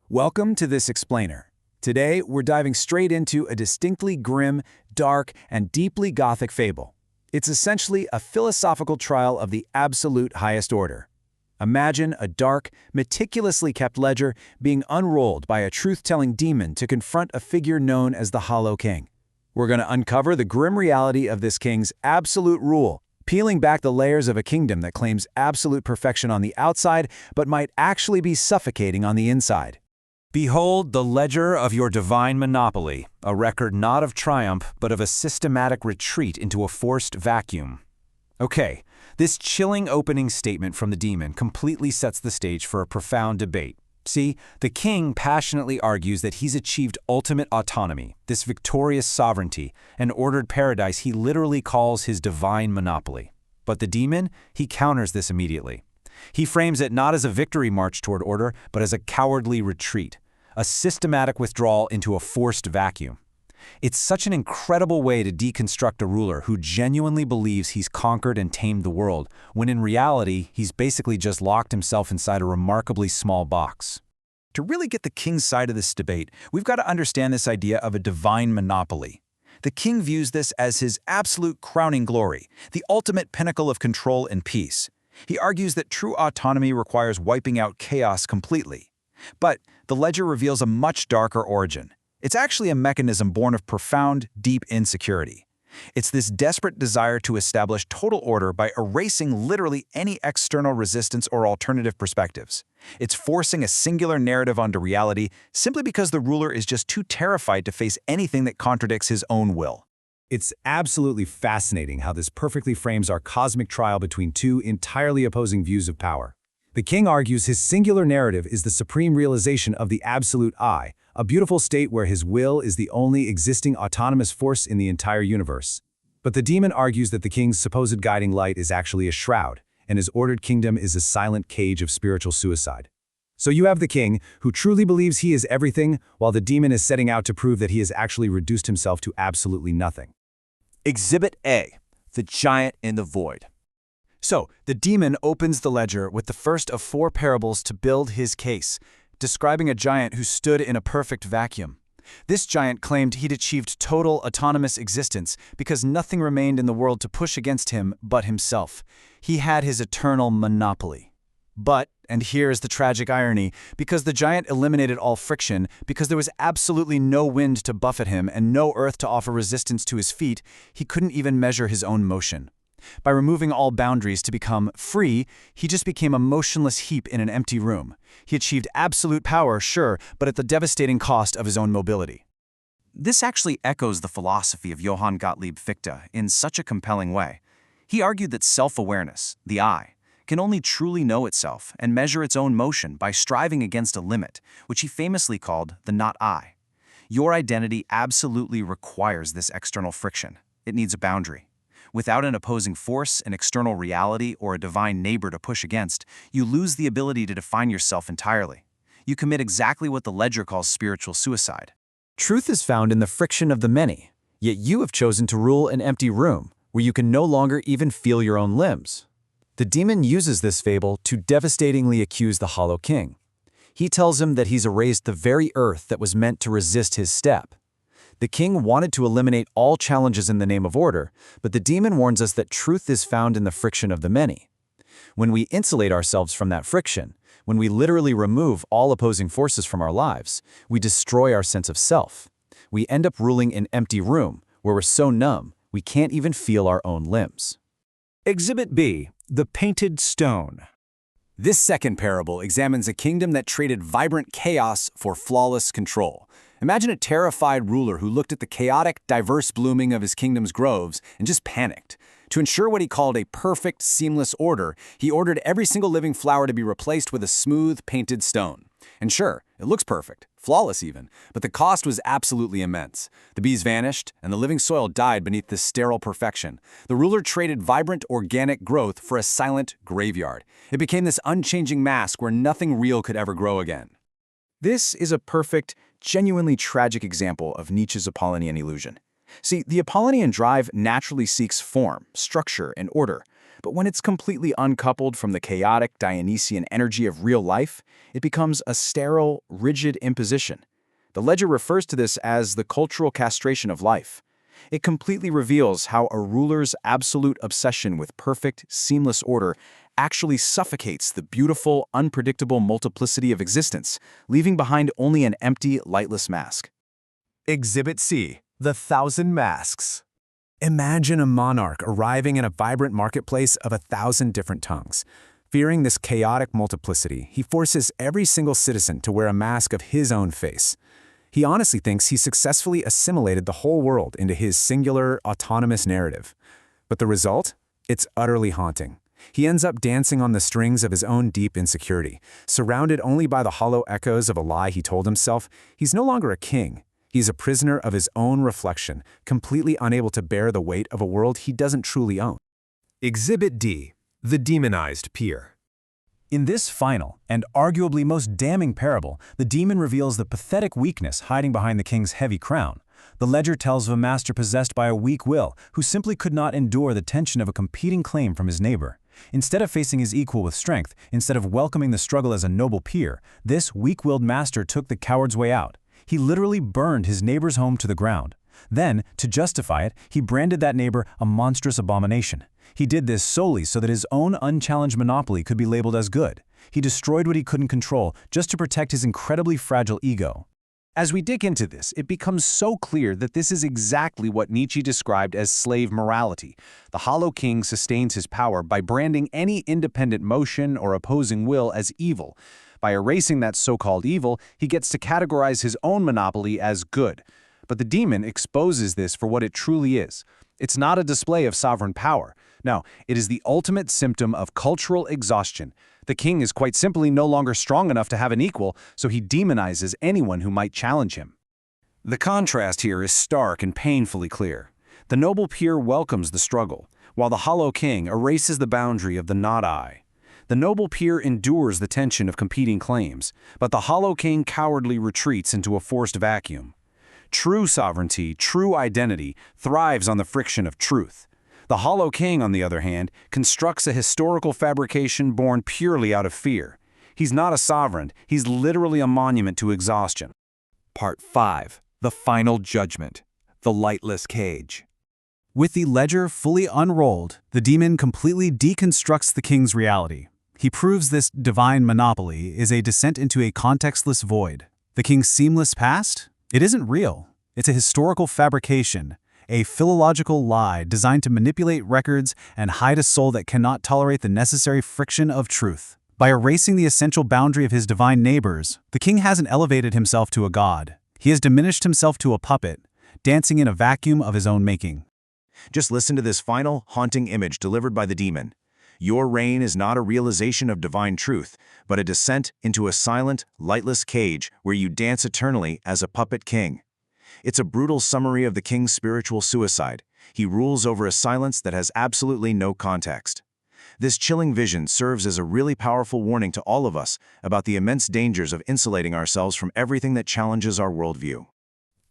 Welcome to this explainer. Today, we're diving straight into a distinctly grim, dark, and deeply Gothic fable. It's essentially a philosophical trial of the absolute highest order. Imagine a dark, meticulously kept ledger being unrolled by a truth-telling demon to confront a figure known as the Hollow King. We're going to uncover the grim reality of this king's absolute rule, peeling back the layers of a kingdom that claims absolute perfection on the outside but might actually be suffocating on the inside. Behold the ledger of your divine monopoly, a record not of triumph but of a systematic retreat into a forced vacuum. Okay, this chilling opening statement from the demon completely sets the stage for a profound debate. See, the king passionately argues that he's achieved ultimate autonomy, this victorious sovereignty, an ordered paradise he literally calls his divine monopoly. But the demon, he counters this immediately. He frames it not as a victory march toward order, but as a cowardly retreat, a systematic withdrawal into a forced vacuum. It's such an incredible way to deconstruct a ruler who genuinely believes he's conquered and tamed the world, when in reality, he's basically just locked himself inside a remarkably small box. To really get the king's side of this debate, we've got to understand this idea of a divine monopoly. The king views this as his absolute crowning glory, the ultimate pinnacle of control and peace. He argues that true autonomy requires wiping out chaos completely. But the ledger reveals a much darker origin. It's actually a mechanism born of profound, deep insecurity. It's this desperate desire to establish total order by erasing literally any external resistance or alternative perspectives. It's forcing a singular narrative onto reality simply because the ruler is just too terrified to face anything that contradicts his own will. It's absolutely fascinating how this perfectly frames our cosmic trial between two entirely opposing views of power. The king argues his singular narrative is the supreme realization of the absolute I, a beautiful state where his will is the only existing autonomous force in the entire universe. But the demon argues that the king's supposed guiding light is actually a shroud, and his ordered kingdom is a silent cage of spiritual suicide. So you have the king, who truly believes he is everything, while the demon is setting out to prove that he has actually reduced himself to absolutely nothing. Exhibit A, the giant in the void. So, the demon opens the ledger with the first of 4 parables to build his case, describing a giant who stood in a perfect vacuum. This giant claimed he'd achieved total autonomous existence because nothing remained in the world to push against him but himself. He had his eternal monopoly. But, and here's the tragic irony, because the giant eliminated all friction, because there was absolutely no wind to buffet him and no earth to offer resistance to his feet, he couldn't even measure his own motion. By removing all boundaries to become free, he just became a motionless heap in an empty room. He achieved absolute power, sure, but at the devastating cost of his own mobility. This actually echoes the philosophy of Johann Gottlieb Fichte in such a compelling way. He argued that self-awareness, the I, can only truly know itself and measure its own motion by striving against a limit, which he famously called the not I. Your identity absolutely requires this external friction. It needs a boundary. Without an opposing force, an external reality, or a divine neighbor to push against, you lose the ability to define yourself entirely. You commit exactly what the ledger calls spiritual suicide. Truth is found in the friction of the many, yet you have chosen to rule an empty room where you can no longer even feel your own limbs. The demon uses this fable to devastatingly accuse the Hollow King. He tells him that he's erased the very earth that was meant to resist his step. The king wanted to eliminate all challenges in the name of order, but the demon warns us that truth is found in the friction of the many. When we insulate ourselves from that friction, when we literally remove all opposing forces from our lives, we destroy our sense of self. We end up ruling an empty room where we're so numb we can't even feel our own limbs. Exhibit B, the painted stone. This second parable examines a kingdom that traded vibrant chaos for flawless control. Imagine a terrified ruler who looked at the chaotic, diverse blooming of his kingdom's groves and just panicked. To ensure what he called a perfect, seamless order, he ordered every single living flower to be replaced with a smooth, painted stone. And sure, it looks perfect, flawless even, but the cost was absolutely immense. The bees vanished, and the living soil died beneath this sterile perfection. The ruler traded vibrant, organic growth for a silent graveyard. It became this unchanging mask where nothing real could ever grow again. This is a perfect, genuinely tragic example of Nietzsche's Apollonian illusion. See, the Apollonian drive naturally seeks form, structure, and order, But when it's completely uncoupled from the chaotic Dionysian energy of real life, it becomes a sterile, rigid imposition. The ledger refers to this as the cultural castration of life. It completely reveals how a ruler's absolute obsession with perfect, seamless order actually suffocates the beautiful, unpredictable multiplicity of existence, leaving behind only an empty, lightless mask. Exhibit C, the Thousand Masks. Imagine a monarch arriving in a vibrant marketplace of 1,000 different tongues. Fearing this chaotic multiplicity, he forces every single citizen to wear a mask of his own face. He honestly thinks he successfully assimilated the whole world into his singular, autonomous narrative. But the result? It's utterly haunting. He ends up dancing on the strings of his own deep insecurity. Surrounded only by the hollow echoes of a lie he told himself, he's no longer a king. He's a prisoner of his own reflection, completely unable to bear the weight of a world he doesn't truly own. Exhibit D, the Demonized Peer. In this final, and arguably most damning parable, the demon reveals the pathetic weakness hiding behind the king's heavy crown. The ledger tells of a master possessed by a weak will, who simply could not endure the tension of a competing claim from his neighbor. Instead of facing his equal with strength, instead of welcoming the struggle as a noble peer, this weak-willed master took the coward's way out. He literally burned his neighbor's home to the ground. Then, to justify it, he branded that neighbor a monstrous abomination. He did this solely so that his own unchallenged monopoly could be labeled as good. He destroyed what he couldn't control just to protect his incredibly fragile ego. As we dig into this, it becomes so clear that this is exactly what Nietzsche described as slave morality. The Hollow King sustains his power by branding any independent motion or opposing will as evil. By erasing that so-called evil, he gets to categorize his own monopoly as good. But the demon exposes this for what it truly is. It's not a display of sovereign power. No, it is the ultimate symptom of cultural exhaustion. The king is quite simply no longer strong enough to have an equal, so he demonizes anyone who might challenge him. The contrast here is stark and painfully clear. The noble peer welcomes the struggle, while the Hollow King erases the boundary of the not I. The noble peer endures the tension of competing claims, but the Hollow King cowardly retreats into a forced vacuum. True sovereignty, true identity, thrives on the friction of truth. The Hollow King, on the other hand, constructs a historical fabrication born purely out of fear. He's not a sovereign, he's literally a monument to exhaustion. Part 5. The Final Judgment. The Lightless Cage. With the ledger fully unrolled, the demon completely deconstructs the king's reality. He proves this divine monopoly is a descent into a contextless void. The king's seamless past? It isn't real. It's a historical fabrication, a philological lie designed to manipulate records and hide a soul that cannot tolerate the necessary friction of truth. By erasing the essential boundary of his divine neighbors, the king hasn't elevated himself to a god. He has diminished himself to a puppet, dancing in a vacuum of his own making. Just listen to this final, haunting image delivered by the demon. Your reign is not a realization of divine truth, but a descent into a silent, lightless cage where you dance eternally as a puppet king. It's a brutal summary of the king's spiritual suicide. He rules over a silence that has absolutely no context. This chilling vision serves as a really powerful warning to all of us about the immense dangers of insulating ourselves from everything that challenges our worldview.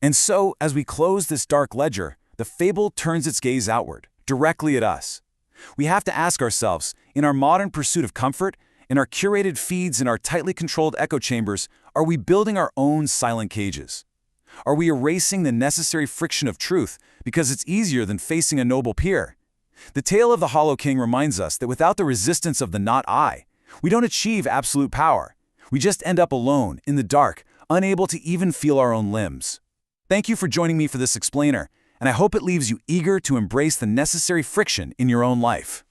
And so, as we close this dark ledger, the fable turns its gaze outward, directly at us. We have to ask ourselves, in our modern pursuit of comfort, in our curated feeds and our tightly controlled echo chambers, are we building our own silent cages? Are we erasing the necessary friction of truth because it's easier than facing a noble peer? The tale of the Hollow King reminds us that without the resistance of the not I, we don't achieve absolute power. We just end up alone, in the dark, unable to even feel our own limbs. Thank you for joining me for this explainer, and I hope it leaves you eager to embrace the necessary friction in your own life.